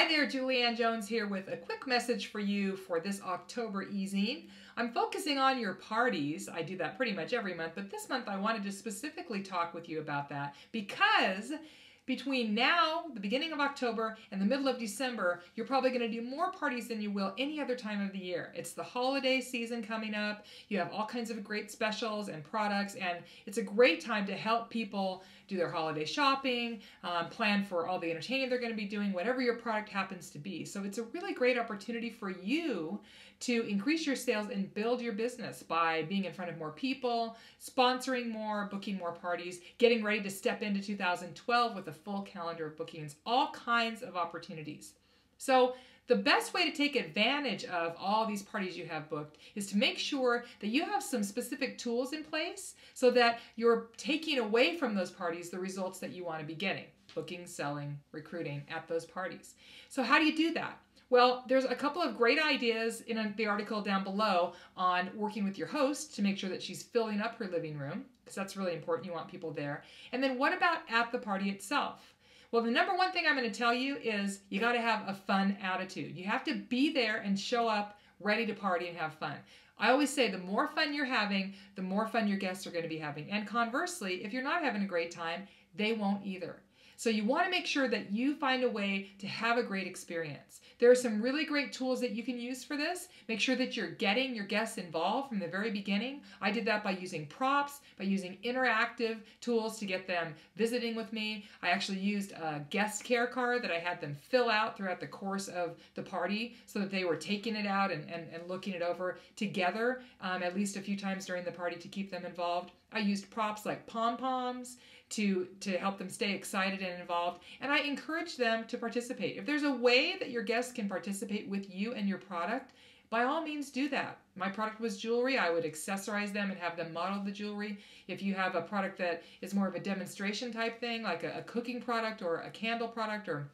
Hi there, Julianne Jones here with a quick message for you for this October Ezine. I'm focusing on your parties. I do that pretty much every month, but this month I wanted to specifically talk with you about that because between now, the beginning of October, and the middle of December, you're probably going to do more parties than you will any other time of the year. It's the holiday season coming up. You have all kinds of great specials and products, and it's a great time to help people do their holiday shopping, plan for all the entertaining they're going to be doing, whatever your product happens to be. So it's a really great opportunity for you to increase your sales and build your business by being in front of more people, sponsoring more, booking more parties, getting ready to step into 2012 with a full calendar of bookings, all kinds of opportunities. So the best way to take advantage of all these parties you have booked is to make sure that you have some specific tools in place so that you're taking away from those parties the results that you want to be getting, booking, selling, recruiting at those parties. So how do you do that? Well, there's a couple of great ideas in the article down below on working with your host to make sure that she's filling up her living room, because that's really important. You want people there. And then what about at the party itself? Well, the number one thing I'm going to tell you is you got to have a fun attitude. You have to be there and show up ready to party and have fun. I always say the more fun you're having, the more fun your guests are going to be having. And conversely, if you're not having a great time, they won't either. So you want to make sure that you find a way to have a great experience. There are some really great tools that you can use for this. Make sure that you're getting your guests involved from the very beginning. I did that by using props, by using interactive tools to get them visiting with me. I actually used a guest care card that I had them fill out throughout the course of the party so that they were taking it out and looking it over together at least a few times during the party to keep them involved. I used props like pom-poms to help them stay excited and involved, and I encourage them to participate. If there's a way that your guests can participate with you and your product, by all means do that. My product was jewelry. I would accessorize them and have them model the jewelry. If you have a product that is more of a demonstration type thing, like a cooking product or a candle product or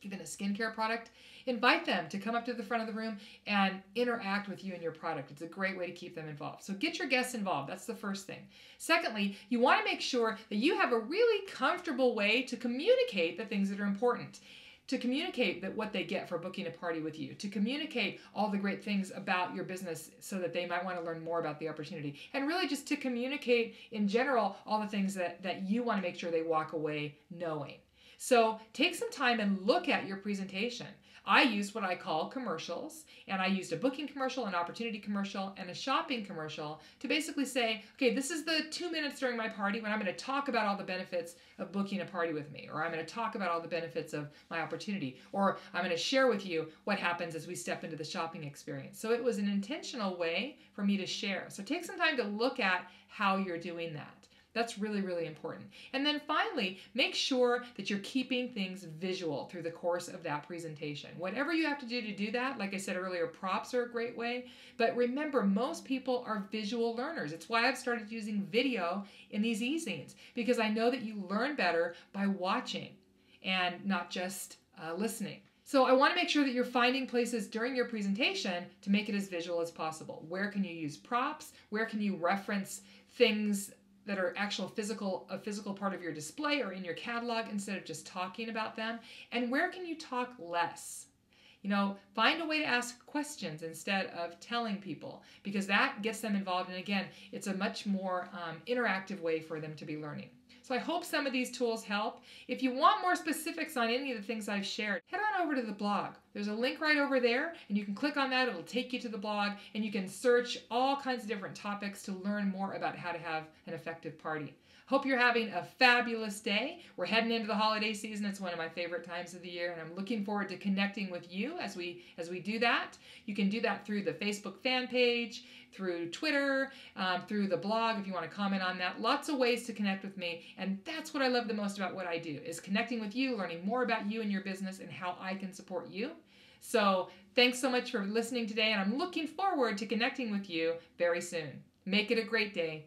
even a skincare product, invite them to come up to the front of the room and interact with you and your product. It's a great way to keep them involved. So get your guests involved. That's the first thing. Secondly, you want to make sure that you have a really comfortable way to communicate the things that are important, to communicate that what they get for booking a party with you, to communicate all the great things about your business so that they might want to learn more about the opportunity, and really just to communicate in general all the things that you want to make sure they walk away knowing. So take some time and look at your presentation. I used what I call commercials, and I used a booking commercial, an opportunity commercial, and a shopping commercial to basically say, okay, this is the 2 minutes during my party when I'm going to talk about all the benefits of booking a party with me, or I'm going to talk about all the benefits of my opportunity, or I'm going to share with you what happens as we step into the shopping experience. So it was an intentional way for me to share. So take some time to look at how you're doing that. That's really, really important. And then finally, make sure that you're keeping things visual through the course of that presentation. Whatever you have to do that, like I said earlier, props are a great way. But remember, most people are visual learners. It's why I've started using video in these e-zines, because I know that you learn better by watching and not just listening. So I want to make sure that you're finding places during your presentation to make it as visual as possible. Where can you use props? Where can you reference things that are a physical part of your display or in your catalog instead of just talking about them? And where can you talk less? Find a way to ask questions instead of telling people, because that gets them involved. And again, it's a much more interactive way for them to be learning. So I hope some of these tools help. If you want more specifics on any of the things I've shared, head on over to the blog. There's a link right over there, and you can click on that. It'll take you to the blog, and you can search all kinds of different topics to learn more about how to have an effective party. Hope you're having a fabulous day. We're heading into the holiday season. It's one of my favorite times of the year, and I'm looking forward to connecting with you as we do that. You can do that through the Facebook fan page, through Twitter, through the blog if you want to comment on that. Lots of ways to connect with me, and that's what I love the most about what I do, is connecting with you, learning more about you and your business and how I can support you. So thanks so much for listening today, and I'm looking forward to connecting with you very soon. Make it a great day.